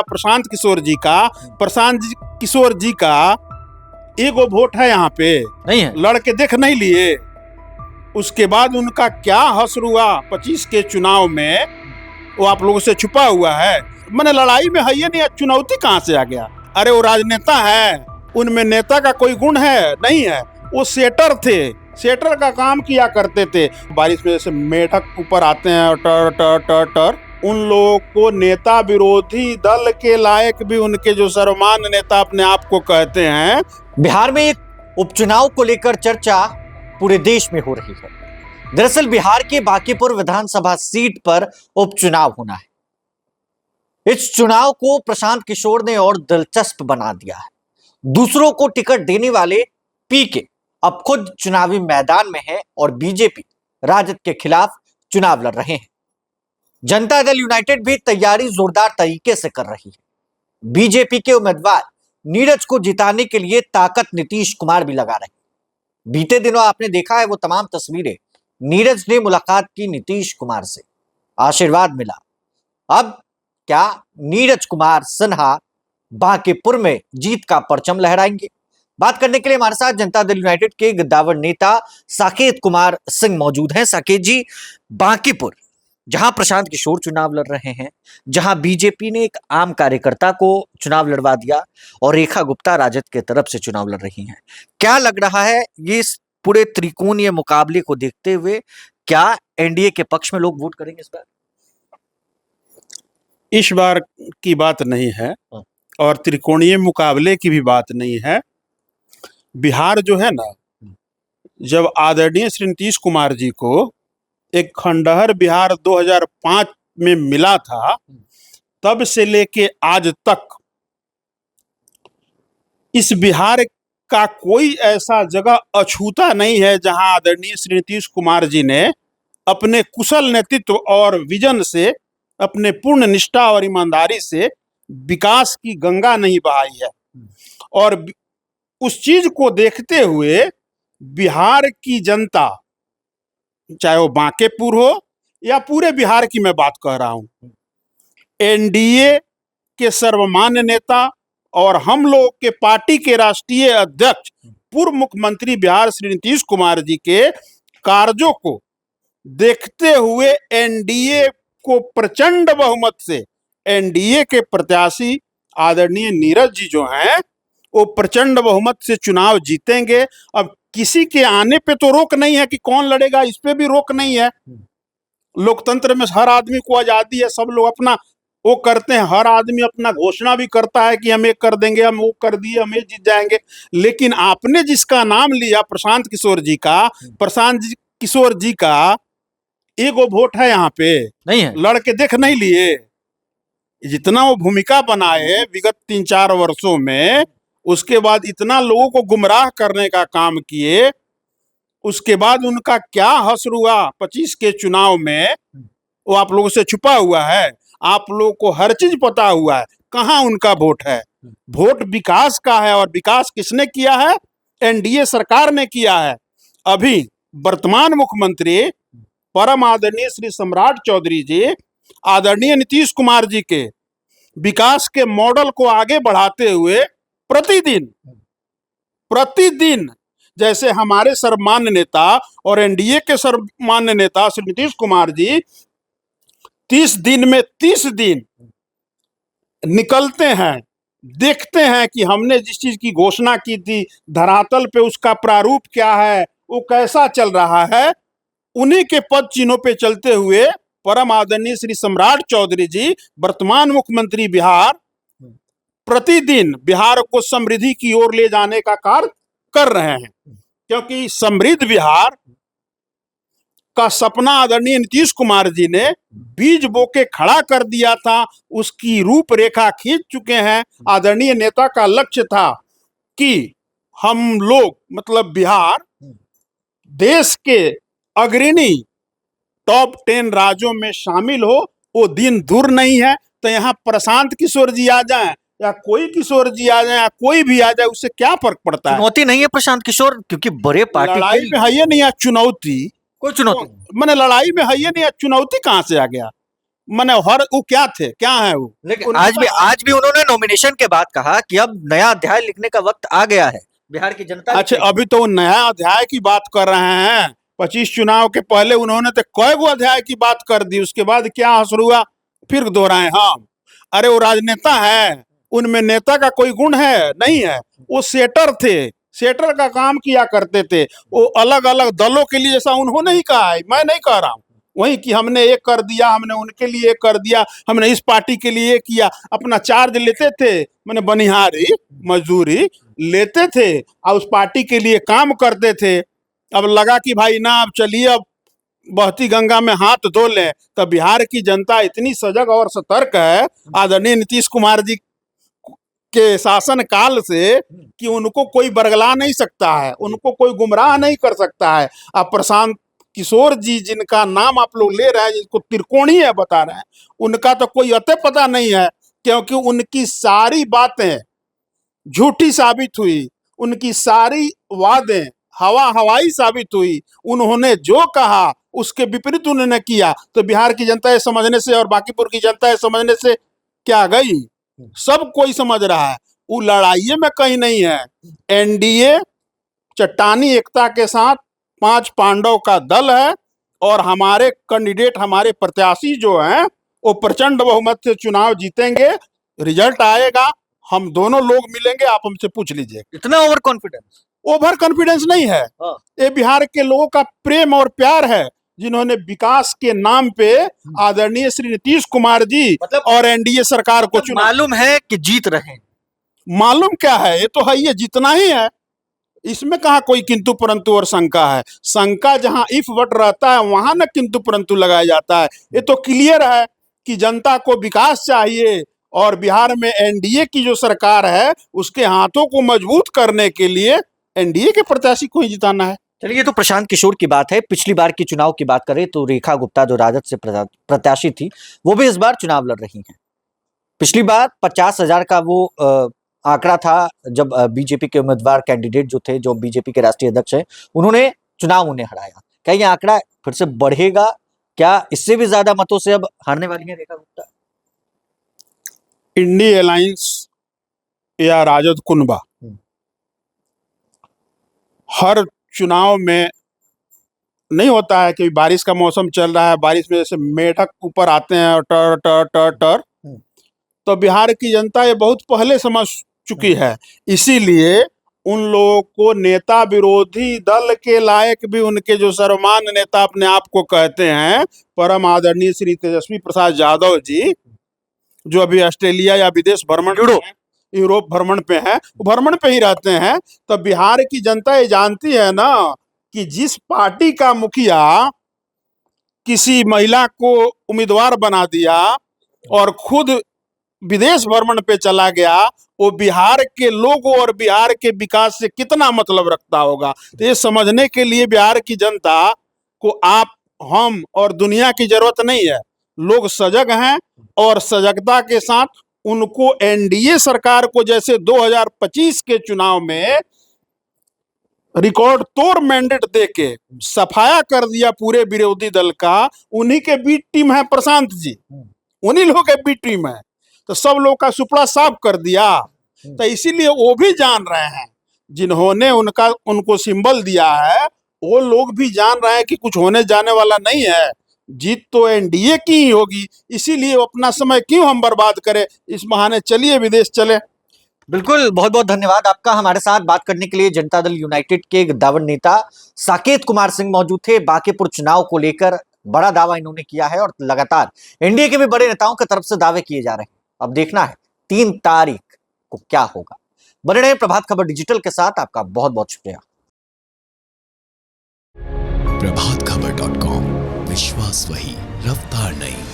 प्रशांत किशोर जी का। किशोर जी का एगो वोट है यहाँ पे, नहीं है, लड़के देख नहीं लिए। उसके बाद उनका क्या हश्र हुआ 25 के चुनाव में, वो आप लोगों से छुपा हुआ है। मैंने लड़ाई में है ये नहीं, चुनौती कहाँ से आ गया? अरे वो राजनेता है, उनमें नेता का कोई गुण है? नहीं है। वो सेटर थे, सेटर का काम किया करते थे। बारिश में जैसे मेढक ऊपर आते हैं टर टर टर टर, उन लोगों को नेता विरोधी दल के लायक भी उनके जो सर्वमान्य नेता अपने आप को कहते हैं। बिहार में एक उपचुनाव को लेकर चर्चा पूरे देश में हो रही है। दरअसल बिहार के बांकीपुर विधानसभा सीट पर उपचुनाव होना है। इस चुनाव को प्रशांत किशोर ने और दिलचस्प बना दिया है। दूसरों को टिकट देने वाले पीके अब खुद चुनावी मैदान में है और बीजेपी राजद के खिलाफ चुनाव लड़ रहे हैं। जनता दल यूनाइटेड भी तैयारी जोरदार तरीके से कर रही है। बीजेपी के उम्मीदवार नीरज को जिताने के लिए ताकत नीतीश कुमार भी लगा रहे हैं। बीते दिनों आपने देखा है वो तमाम तस्वीरें। नीरज ने मुलाकात की नीतीश कुमार से, आशीर्वाद मिला। अब क्या नीरज कुमार सिन्हा बांकीपुर में जीत का परचम लहराएंगे? बात करने के लिए हमारे साथ जनता दल यूनाइटेड के गिद्दावर नेता साकेत कुमार सिंह मौजूद हैं। साकेत जी, बांकीपुर जहां प्रशांत किशोर चुनाव लड़ रहे हैं, जहां बीजेपी ने एक आम कार्यकर्ता को चुनाव लड़वा दिया और रेखा गुप्ता राजद के तरफ से चुनाव लड़ रही हैं, क्या लग रहा है ये इस पूरे त्रिकोणीय मुकाबले को देखते हुए क्या एनडीए के पक्ष में लोग वोट करेंगे इस बार? इस बार की बात नहीं है और त्रिकोणीय मुकाबले की भी बात नहीं है। बिहार जो है ना, जब आदरणीय श्री नीतीश कुमार जी को एक खंडहर बिहार 2005 में मिला था, तब से लेके आज तक इस बिहार का कोई ऐसा जगह अछूता नहीं है जहां आदरणीय श्री नीतीश कुमार जी ने अपने कुशल नेतृत्व और विजन से, अपने पूर्ण निष्ठा और ईमानदारी से विकास की गंगा नहीं बहाई है। और उस चीज को देखते हुए बिहार की जनता, चाहे वो बांकीपुर हो या पूरे बिहार की मैं बात कर रहा हूं, एनडीए के सर्वमान्य नेता और हम लोग के पार्टी के राष्ट्रीय अध्यक्ष पूर्व मुख्यमंत्री बिहार श्री नीतीश कुमार जी के कार्यों को देखते हुए एनडीए को प्रचंड बहुमत से, एनडीए के प्रत्याशी आदरणीय नीरज जी जो हैं वो प्रचंड बहुमत से चुनाव जीतेंगे। अब किसी के आने पे तो रोक नहीं है कि कौन लड़ेगा, इस पे भी रोक नहीं है। लोकतंत्र में हर आदमी को आजादी है, सब लोग अपना वो करते हैं, हर आदमी अपना घोषणा भी करता है कि हम ये कर देंगे, हम वो कर दिए, हम ये जीत जाएंगे। लेकिन आपने जिसका नाम लिया प्रशांत किशोर जी का, प्रशांत किशोर जी का एगो वोट है यहाँ पे, नहीं है, लड़के देख नहीं लिए। जितना वो भूमिका बनाए विगत 3-4 वर्षों में, उसके बाद इतना लोगों को गुमराह करने का काम किए, उसके बाद उनका क्या हश्र हुआ 25 के चुनाव में, वो आप लोगों से छुपा हुआ है। आप लोगों को हर चीज पता हुआ है, कहाँ उनका वोट है। वोट विकास का है, और विकास किसने किया है? एनडीए सरकार ने किया है। अभी वर्तमान मुख्यमंत्री परम आदरणीय श्री सम्राट चौधरी जी आदरणीय नीतीश कुमार जी के विकास के मॉडल को आगे बढ़ाते हुए प्रतिदिन जैसे हमारे सर्वमान्य नेता और एनडीए के सर्वमान्य नेता श्री नीतीश कुमार जी 30 दिन में 30 दिन निकलते हैं, देखते हैं कि हमने जिस चीज की घोषणा की थी धरातल पे उसका प्रारूप क्या है, वो कैसा चल रहा है। उन्हीं के पद चिन्हों पे चलते हुए परम आदरणीय श्री सम्राट चौधरी जी वर्तमान मुख्यमंत्री बिहार प्रतिदिन बिहार को समृद्धि की ओर ले जाने का कार्य कर रहे हैं। क्योंकि समृद्ध बिहार का सपना आदरणीय नीतीश कुमार जी ने बीज बो के खड़ा कर दिया था, उसकी रूपरेखा खींच चुके हैं। आदरणीय नेता का लक्ष्य था कि हम लोग मतलब बिहार देश के अग्रणी टॉप 10 राज्यों में शामिल हो, वो दिन दूर नहीं है। तो यहाँ प्रशांत किशोर जी आ जाएं या कोई किशोर जी आ जाए या कोई भी आ जाए, उससे क्या फर्क पड़ता है? चुनौती नहीं है प्रशांत किशोर, क्योंकि बड़े पार्टी लड़ाई में है ये नहीं है चुनौती, कोई चुनौती मैंने लड़ाई में है ये नहीं है चुनौती कहाँ से आ गया? मैंने वो क्या थे, क्या है वो? लेकिन आज भी उन्होंने नॉमिनेशन के बाद कहा कि अब नया अध्याय लिखने का वक्त आ गया है, बिहार की जनता। अच्छा, अभी तो वो नया अध्याय की बात कर रहे हैं। 25 चुनाव के पहले उन्होंने तो कई गो अध्याय की बात कर दी, उसके बाद क्या असर हुआ फिर दोहराए हम। अरे वो राजनेता है, उनमें नेता का कोई गुण है? नहीं है। वो सेटर थे, सेटर का काम किया करते थे। वो अलग अलग दलों के लिए, जैसा उन्होंने ही कहा है, मैं नहीं कह रहा हूँ, वही कि हमने ये कर दिया, हमने उनके लिए कर दिया, हमने इस पार्टी के लिए किया। अपना चार्ज लेते थे, मैंने बनिहारी मजदूरी लेते थे और उस पार्टी के लिए काम करते थे। अब लगा कि भाई ना, अब चलिए, अब बहती गंगा में हाथ धो लें। तब बिहार की जनता इतनी सजग और सतर्क है आदरणीय नीतीश कुमार जी के शासन काल से कि उनको कोई बरगला नहीं सकता है, उनको कोई गुमराह नहीं कर सकता है। अब प्रशांत किशोर जी, जिनका नाम आप लोग ले रहे हैं, जिनको त्रिकोणीय बता रहे हैं, उनका तो कोई अते पता नहीं है, क्योंकि उनकी सारी बातें झूठी साबित हुई, उनकी सारी वादें हवाई साबित हुई। उन्होंने जो कहा उसके विपरीत उन्होंने किया। तो बिहार की जनता ये समझने से और बांकीपुर की जनता ये समझने से क्या गई? सब कोई समझ रहा है वो लड़ाई में कहीं नहीं है। एनडीए चट्टानी एकता के साथ 5 पांडव का दल है और हमारे कैंडिडेट, हमारे प्रत्याशी जो हैं, वो प्रचंड बहुमत से चुनाव जीतेंगे। रिजल्ट आएगा, हम दोनों लोग मिलेंगे, आप हमसे पूछ लीजिए। इतना ओवर कॉन्फिडेंस नहीं है। ये बिहार के लोगों का प्रेम और प्यार है, जिन्होंने विकास के नाम पे आदरणीय श्री नीतीश कुमार जी और एनडीए सरकार को चुना। मालूम है कि जीत रहे हैं। मालूम क्या है, ये तो है, ये जितना ही है, इसमें कहा कोई किंतु परंतु और शंका है। शंका जहां इफ वट रहता है वहां न किंतु परंतु लगाया जाता है। ये तो क्लियर है कि जनता को विकास चाहिए और बिहार में एनडीए की जो सरकार है उसके हाथों को मजबूत करने के लिए एनडीए के प्रत्याशी को ही जिताना है। चलिए, ये तो प्रशांत किशोर की बात है। पिछली बार की चुनाव की बात करें तो रेखा गुप्ता जो राजद से प्रत्याशी थी, वो भी इस बार चुनाव लड़ रही हैं। पिछली बार 50,000 का वो आंकड़ा था जब बीजेपी के उम्मीदवार कैंडिडेट जो थे, जो बीजेपी के राष्ट्रीय अध्यक्ष है, उन्होंने चुनाव उन्हें हराया। क्या ये आंकड़ा फिर से बढ़ेगा? क्या इससे भी ज्यादा मतों से अब हारने वाली है रेखा गुप्ता? इंडी अलायंस या राजद कुनबा हर चुनाव में नहीं होता है कि बारिश का मौसम चल रहा है, बारिश में जैसे मेढक ऊपर आते हैं और टर टर टर टर, तो बिहार की जनता ये बहुत पहले समझ चुकी है। इसीलिए उन लोगों को नेता विरोधी दल के लायक भी उनके जो सर्वमान्य नेता अपने आप को कहते हैं, परम आदरणीय श्री तेजस्वी प्रसाद यादव जी, जो अभी ऑस्ट्रेलिया या विदेश भ्रमण, यूरोप भ्रमण पे हैं, भ्रमण पे ही रहते हैं। तो बिहार की जनता ये जानती है ना कि जिस पार्टी का मुखिया किसी महिला को उम्मीदवार बना दिया और खुद विदेश भ्रमण पे चला गया, वो बिहार के लोगों और बिहार के विकास से कितना मतलब रखता होगा। तो ये समझने के लिए बिहार की जनता को आप, हम और दुनिया की जरूरत नहीं है। लोग सजग हैं और सजगता के साथ उनको एनडीए सरकार को, जैसे 2025 के चुनाव में रिकॉर्ड तोड़ मैंडेट देके सफाया कर दिया पूरे विरोधी दल का, उन्हीं के बीच टीम है प्रशांत जी, उन्हीं लोगों के बीच टीम है। तो सब लोग का सुपड़ा साफ कर दिया। तो इसीलिए वो भी जान रहे हैं, जिन्होंने उनको सिंबल दिया है, वो लोग भी जान रहे हैं कि कुछ होने जाने वाला नहीं है, जीत तो एनडीए की ही होगी। इसीलिए अपना समय क्यों हम बर्बाद करें, इस बहाने चलिए विदेश चले। बिल्कुल, बहुत बहुत धन्यवाद आपका। हमारे साथ बात करने के लिए जनता दल यूनाइटेड के दावा नेता साकेत कुमार सिंह मौजूद थे। बांकीपुर चुनाव को लेकर बड़ा दावा इन्होंने किया है और लगातार एनडीए के भी बड़े नेताओं की तरफ से दावे किए जा रहे हैं। अब देखना है 3 तारीख को क्या होगा। बने रहे प्रभात खबर डिजिटल के साथ। आपका बहुत बहुत शुक्रिया। प्रभातखबर.com, विश्वास वही, रफ्तार नहीं।